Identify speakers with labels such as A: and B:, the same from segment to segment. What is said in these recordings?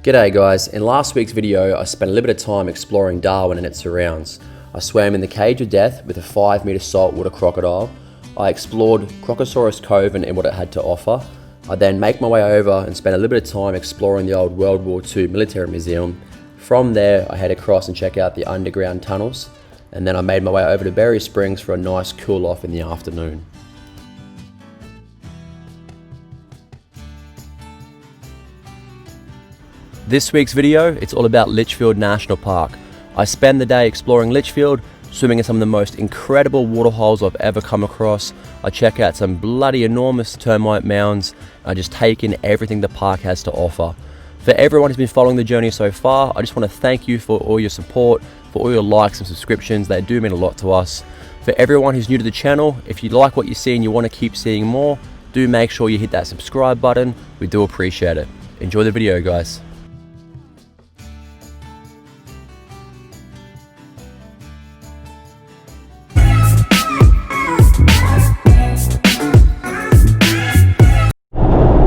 A: G'day guys, in last week's video I spent a little bit of time exploring Darwin and its surrounds. I swam in the Cage of Death with a 5-metre saltwater crocodile. I explored Crocosaurus Cove and what it had to offer. I then make my way over and spent a little bit of time exploring the old World War II military museum. From there I head across and check out the underground tunnels, and then I made my way over to Berry Springs for a nice cool off in the afternoon. This week's video, it's all about Litchfield National Park. I spend the day exploring Litchfield, swimming in some of the most incredible waterholes I've ever come across. I check out some bloody enormous termite mounds. I just take in everything the park has to offer. For everyone who's been following the journey so far, I just want to thank you for all your support, for all your likes and subscriptions. They do mean a lot to us. For everyone who's new to the channel, if you like what you see and you want to keep seeing more, do make sure you hit that subscribe button. We do appreciate it. Enjoy the video, guys.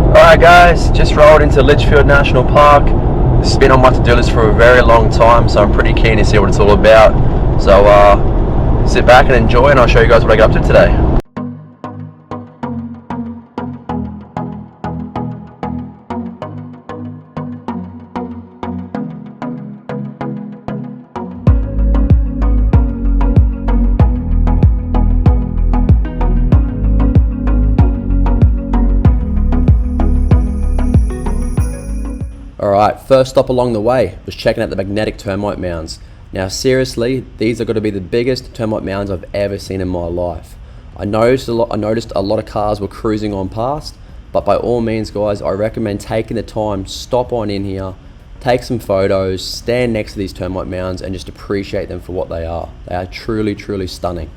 A: Alright guys, just rolled into Litchfield National Park. This has been on my to-do list for a very long time, so I'm pretty keen to see what it's all about. So sit back and enjoy, and I'll show you guys what I got up to today. Alright, first stop along the way was checking out the magnetic termite mounds. Now seriously, these are going to be the biggest termite mounds I've ever seen in my life. I noticed a lot of cars were cruising on past, but by all means guys, I recommend taking the time, stop on in here, take some photos, stand next to these termite mounds and just appreciate them for what they are. They are truly, truly stunning.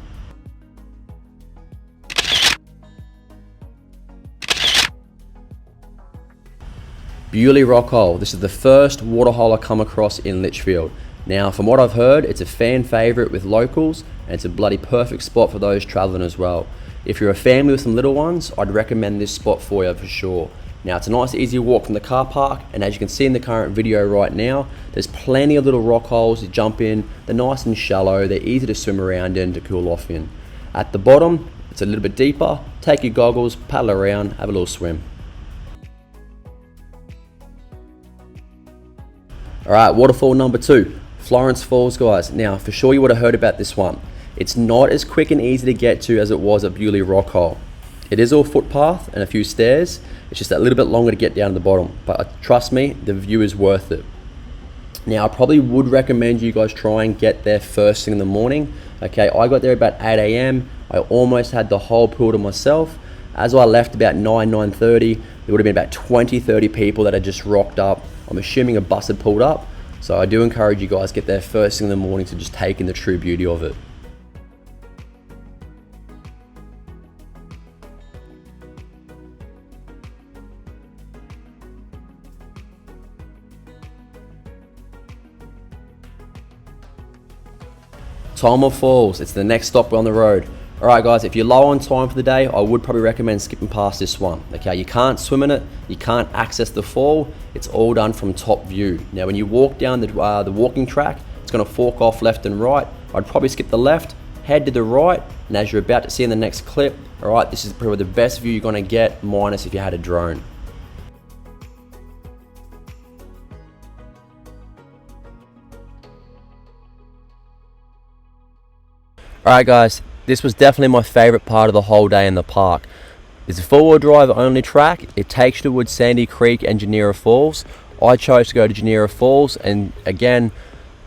A: Bewley Rockhold. This is the first waterhole I come across in Litchfield. Now from what I've heard, it's a fan favourite with locals and it's a bloody perfect spot for those travelling as well. If you're a family with some little ones, I'd recommend this spot for you for sure. Now it's a nice easy walk from the car park, and as you can see in the current video right now, there's plenty of little rock holes to jump in. They're nice and shallow, they're easy to swim around in, to cool off in. At the bottom, it's a little bit deeper. Take your goggles, paddle around, have a little swim. Alright, waterfall number 2, Florence Falls guys. Now for sure you would have heard about this one. It's not as quick and easy to get to as it was at Bewley Rockhold. It is all footpath and a few stairs. It's just a little bit longer to get down to the bottom, but trust me, the view is worth it. Now I probably would recommend you guys try and get there first thing in the morning. Okay, I got there about 8 AM. I almost had the whole pool to myself. As I left about 9:30, there would have been about 20-30 people that had just rocked up. I'm assuming a bus had pulled up, so I do encourage you guys to get there first thing in the morning to just take in the true beauty of it. Termite Falls, it's the next stop on the road. Alright guys, if you're low on time for the day, I would probably recommend skipping past this one. Okay, you can't swim in it, you can't access the fall, it's all done from top view. Now when you walk down the walking track, it's going to fork off left and right. I'd probably skip the left, head to the right, and as you're about to see in the next clip, alright, this is probably the best view you're going to get, minus if you had a drone. Alright guys, this was definitely my favourite part of the whole day in the park. It's a 4-wheel drive only track. It takes you towards Sandy Creek and Genera Falls. I chose to go to Genera Falls, and again,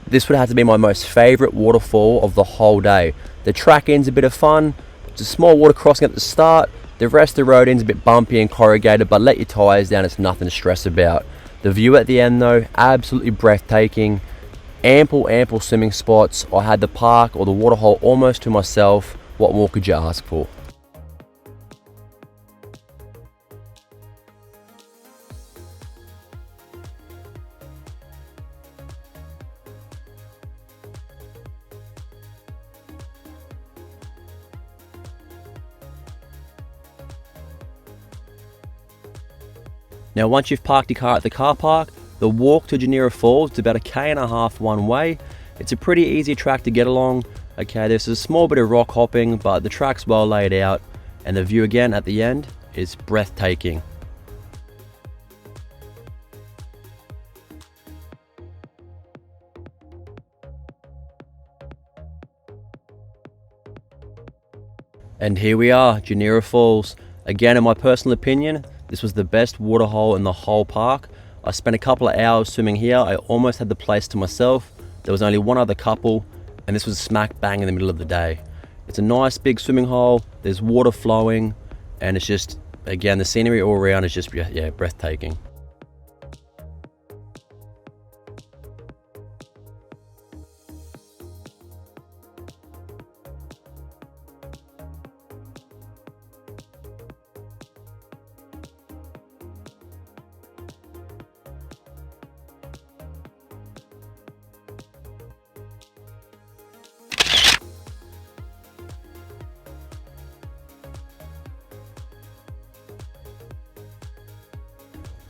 A: this would have to be my most favourite waterfall of the whole day. The track end's a bit of fun. It's a small water crossing at the start. The rest of the road end's a bit bumpy and corrugated, but let your tyres down, it's nothing to stress about. The view at the end though, absolutely breathtaking. Ample swimming spots. I had the park or the waterhole almost to myself. What more could you ask for? Now once you've parked your car at the car park, The walk to Genera Falls is about 1.5 k one way. It's a pretty easy track to get along. Okay, there's a small bit of rock hopping, but the track's well laid out, and the view again at the end is breathtaking. And here we are, Genera Falls. Again, in my personal opinion, this was the best waterhole in the whole park. I spent a couple of hours swimming here. I almost had the place to myself. There was only one other couple, and this was smack bang in the middle of the day. It's a nice big swimming hole. There's water flowing, and it's just, again, the scenery all around is just, yeah, breathtaking.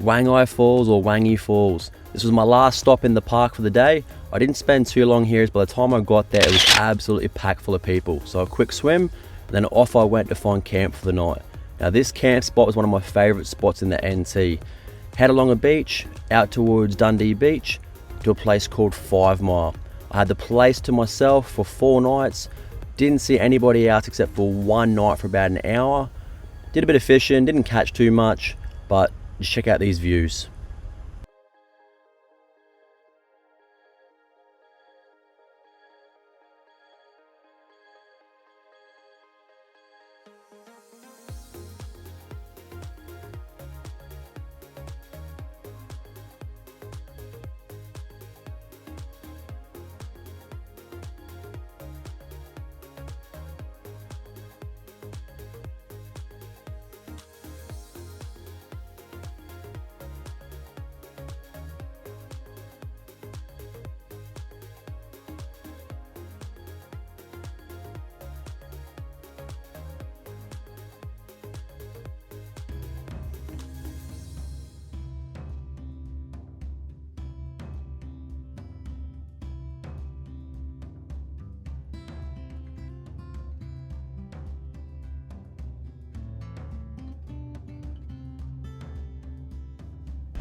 A: Wang Falls or Wangy Falls. This was my last stop in the park for the day. I didn't spend too long here, as by the time I got there it was absolutely packed full of people. So a quick swim, and then off I went to find camp for the night. Now this camp spot was one of my favourite spots in the NT. Head along a beach, out towards Dundee Beach, to a place called 5 Mile. I had the place to myself for 4 nights. Didn't see anybody else except for one night for about an hour. Did a bit of fishing, didn't catch too much, but just check out these views.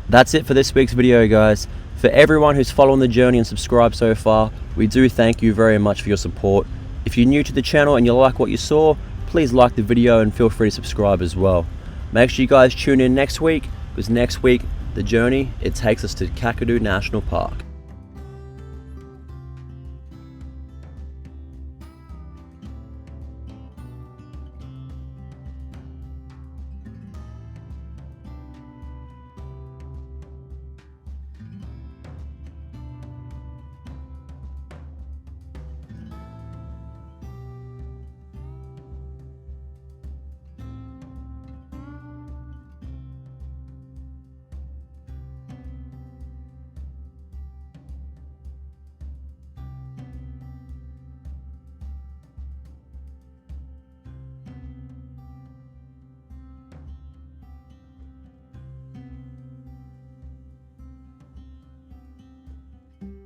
A: That's it for this week's video, guys. For everyone who's following the journey and subscribed so far, we do thank you very much for your support. If you're new to the channel and you like what you saw, please like the video and feel free to subscribe as well. Make sure you guys tune in next week, because next week, the journey, it takes us to Kakadu National Park.